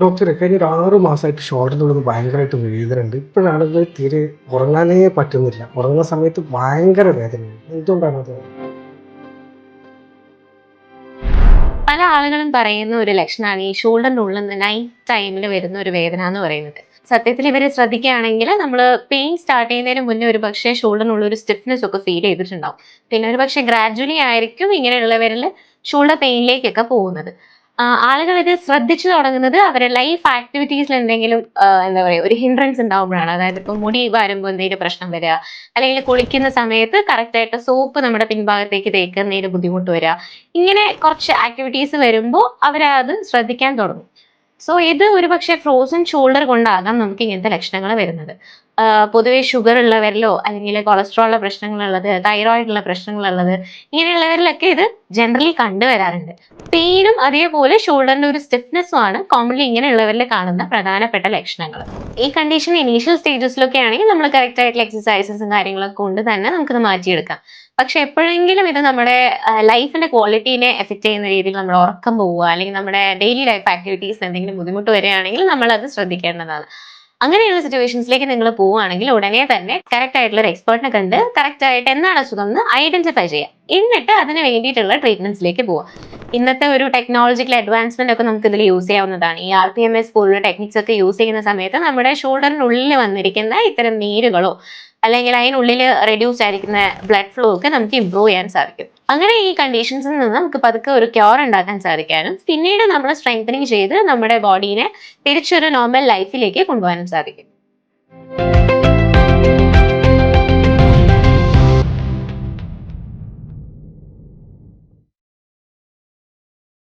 ഡോക്ടറെ കഴിഞ്ഞ ഒരു 6 മാസമായിട്ട് ഷോൾഡറിന്റെ ഉള്ളിന്ന് ഭയങ്കരമായിട്ട് വേദനയുണ്ട്. ഇപ്പോഴാണെങ്കിൽ തീരെ ഉറങ്ങാനേ പറ്റുന്നില്ല. ഉറങ്ങുന്ന സമയത്ത് ഭയങ്കര വേദനയാണ്. എന്തുകൊണ്ടാണത്? പല ആളുകളും പറയുന്ന ഒരു ലക്ഷണമാണ് ഈ ഷോൾഡറിന്റെ ഉള്ളിൽ നിന്ന് നൈറ്റ് ടൈമിൽ വരുന്ന ഒരു വേദന എന്ന് പറയുന്നത്. സത്യത്തിൽ ഇവര് ശ്രദ്ധിക്കുകയാണെങ്കിൽ നമ്മൾ പെയിൻ സ്റ്റാർട്ട് ചെയ്യുന്നതിന് മുന്നേ ഒരു പക്ഷേ ഷോൾഡറിനുള്ള ഒരു സ്റ്റിഫ്നെസ് ഒക്കെ ഫീൽ ചെയ്തിട്ടുണ്ടാവും. പിന്നെ ഒരു പക്ഷേ ഗ്രാജുവലി ആയിരിക്കും ഇങ്ങനെയുള്ളവരിൽ ഷോൾഡർ പെയിനിലേക്കൊക്കെ പോകുന്നത്. ആളുകൾ ഇത് ശ്രദ്ധിച്ചു തുടങ്ങുന്നത് അവരുടെ ലൈഫ് ആക്ടിവിറ്റീസിൽ എന്തെങ്കിലും എന്താ പറയുക ഒരു ഹിൻഡ്രൻസ് ഉണ്ടാവുമ്പോഴാണ്. അതായത് ഇപ്പം മുടി വരുമ്പോൾ എന്തെങ്കിലും പ്രശ്നം വരിക, അല്ലെങ്കിൽ കുളിക്കുന്ന സമയത്ത് കറക്റ്റ് ആയിട്ട് സോപ്പ് നമ്മുടെ പിൻഭാഗത്തേക്ക് തേക്കുന്നതിന് ബുദ്ധിമുട്ട് വരിക. ഇങ്ങനെ കുറച്ച് ആക്ടിവിറ്റീസ് വരുമ്പോൾ അവരത് ശ്രദ്ധിക്കാൻ തുടങ്ങും. സോ ഇത് ഒരുപക്ഷെ ഫ്രോസൺ ഷോൾഡർ കൊണ്ടാകാം നമുക്ക് ഇങ്ങനത്തെ ലക്ഷണങ്ങൾ വരുന്നത്. പൊതുവെ ഷുഗർ ഉള്ളവരിലോ അല്ലെങ്കിൽ കൊളസ്ട്രോളിലെ പ്രശ്നങ്ങളുള്ളത്, തൈറോയിഡിലുള്ള പ്രശ്നങ്ങളുള്ളത്, ഇങ്ങനെയുള്ളവരിലൊക്കെ ഇത് ജനറലി കണ്ടുവരാറുണ്ട്. പെയിനും അതേപോലെ ഷോൾഡറിന്റെ ഒരു സ്റ്റിഫ്നെസ്സും ആണ് കോമൺലി ഇങ്ങനെയുള്ളവരിൽ കാണുന്ന പ്രധാനപ്പെട്ട ലക്ഷണങ്ങൾ. ഈ കണ്ടീഷൻ ഇനീഷ്യൽ സ്റ്റേജസിലൊക്കെ ആണെങ്കിൽ നമ്മൾ കറക്റ്റ് ആയിട്ടുള്ള എക്സസൈസസും കാര്യങ്ങളൊക്കെ കൊണ്ട് തന്നെ നമുക്കത് മാറ്റിയെടുക്കാം. പക്ഷെ എപ്പോഴെങ്കിലും ഇത് നമ്മുടെ ലൈഫിന്റെ ക്വാളിറ്റീനെ എഫക്ട് ചെയ്യുന്ന രീതിയിൽ നമ്മുടെ ഉറക്കം പോവുക, അല്ലെങ്കിൽ നമ്മുടെ ഡെയിലി ലൈഫ് ആക്ടിവിറ്റീസ് എന്തെങ്കിലും ബുദ്ധിമുട്ട് വരികയാണെങ്കിൽ നമ്മൾ അത് ശ്രദ്ധിക്കേണ്ടതാണ്. അങ്ങനെയുള്ള സിറ്റുവേഷൻസിലേക്ക് നിങ്ങൾ പോവുകയാണെങ്കിൽ ഉടനെ തന്നെ കറക്റ്റ് ആയിട്ടുള്ള ഒരു എക്സ്പേർട്ടിനെ കണ്ട് കറക്റ്റ് ആയിട്ട് എന്താണ് അസുഖം എന്ന് ഐഡന്റിഫൈ ചെയ്യാം. എന്നിട്ട് അതിന് വേണ്ടിയിട്ടുള്ള ട്രീറ്റ്മെന്റ്സിലേക്ക് പോവാം. ഇന്നത്തെ ഒരു ടെക്നോളജിക്കൽ അഡ്വാൻസ്മെന്റ് ഒക്കെ നമുക്ക് ഇതിൽ യൂസ് ചെയ്യാവുന്നതാണ്. ഈ RPMS പോലുള്ള ടെക്നിക്സ് ഒക്കെ യൂസ് ചെയ്യുന്ന സമയത്ത് നമ്മുടെ ഷോൾഡറിനുള്ളിൽ വന്നിരിക്കുന്ന ഇത്തരം നീരുകളോ അല്ലെങ്കിൽ അതിനുള്ളിൽ റെഡ്യൂസ് ആയിരിക്കുന്ന ബ്ലഡ് ഫ്ലോ ഒക്കെ നമുക്ക് ഇമ്പ്രൂവ് ചെയ്യാൻ സാധിക്കും. അങ്ങനെ ഈ കണ്ടീഷൻസിൽ നിന്ന് നമുക്ക് പതുക്കെ ഒരു ക്യൂർ ഉണ്ടാക്കാൻ സാധിക്കാനും പിന്നീട് നമ്മൾ സ്ട്രെങ്തനിങ് ചെയ്ത് നമ്മുടെ ബോഡീനെ തിരിച്ചൊരു നോർമൽ ലൈഫിലേക്ക് കൊണ്ടുപോകാനും സാധിക്കും.